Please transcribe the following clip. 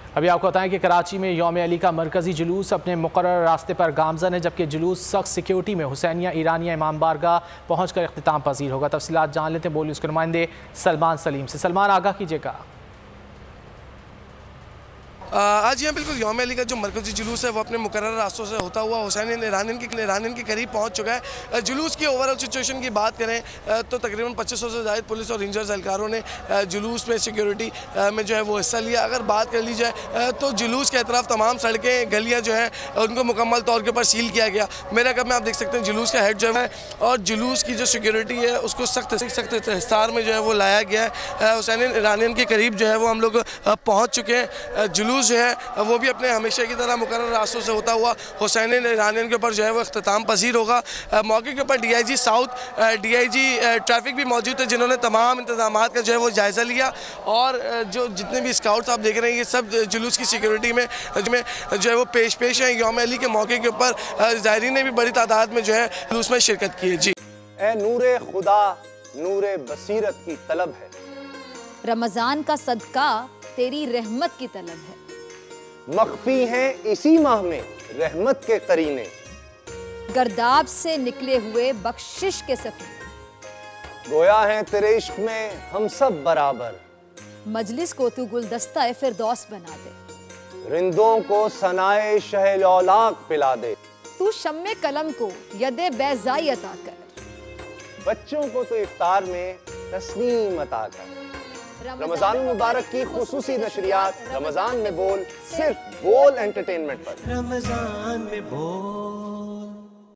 अभी आपको बताएं कि कराची में यौम अली का मरकजी जुलूस अपने मुकर्रर रास्ते पर गामजन है, जबकि जुलूस सख्त सिक्योरिटी में हुसैनिया ईरानिया इमाम बारगाह पहुँच कर इख्तिताम पजीर होगा। तफसीलात जान लेते हैं बोली उसके नुमाइंदे सलमान सलीम से। सलमान, आगाह कीजिएगा। आज यहाँ बिल्कुल यौम अली का जो मरकजी जुलूस है वो अपने मुकर्रर रास्तों से होता हुआ हुसैन ईरानियन के करीब पहुँच चुका है। जुलूस की ओवरऑल सिचुएशन की बात करें तो तकरीबन 2500 से ज़ायद पुलिस और रेंजर्स एहलकारों ने जुलूस में सिक्योरिटी में जो है वो हिस्सा लिया। अगर बात कर ली जाए तो जुलूस के अतराफ तमाम सड़कें गलियाँ जो हैं उनको मुकम्मल तौर के ऊपर सील किया गया। मेरे कब में आप देख सकते हैं जुलूस का हेड जो है और जुलूस की जो सिक्योरिटी है उसको सख्त हिसार में जो है वो लाया गया है। हुसैन ईरानियन के करीब जो है वो हम लोग पहुँच चुके हैं। जुलूस जो है वो भी अपने हमेशा की तरह मुकर्रर रास्तों से होता हुआ हुसैन ईरानियन के ऊपर जो है वो इख्तिताम पजीर होगा। मौके के ऊपर DIG साउथ, DIG ट्रैफिक भी मौजूद है, जिन्होंने तमाम इंतजाम का जो है वो जायज़ा लिया। और जो जितने भी स्काउट्स आप देख रहे हैं ये सब जुलूस की सिक्योरिटी में जो है वो पेश हैं। यौम अली के मौके के ऊपर ज़ायरीन ने भी बड़ी तादाद में जो है जुलूस में शिरकत की है। जी, ए नूरे खुदा नूरे बसीरत की तलब है, रमज़ान का सदका तेरी रहमत की तलब है, मख्फी हैं इसी माह में रहमत के करीने, गर्दाब से निकले हुए बख्शिश के सफीने, गोया है तेरे इश्क में हम सब बराबर, मजलिस को तू गुलदस्ता फिरदौस बना दे, रिंदों को सनाए शहलौलाक पिला दे, तू शम्मे कलम को यदे बैज़ाई अता कर, बच्चों को तो इफ्तार में तस्नीम अता कर। रमजान मुबारक की खुसूसी नशरियात रमजान में बोल, सिर्फ बोल एंटरटेनमेंट पर। रमजान में बोल।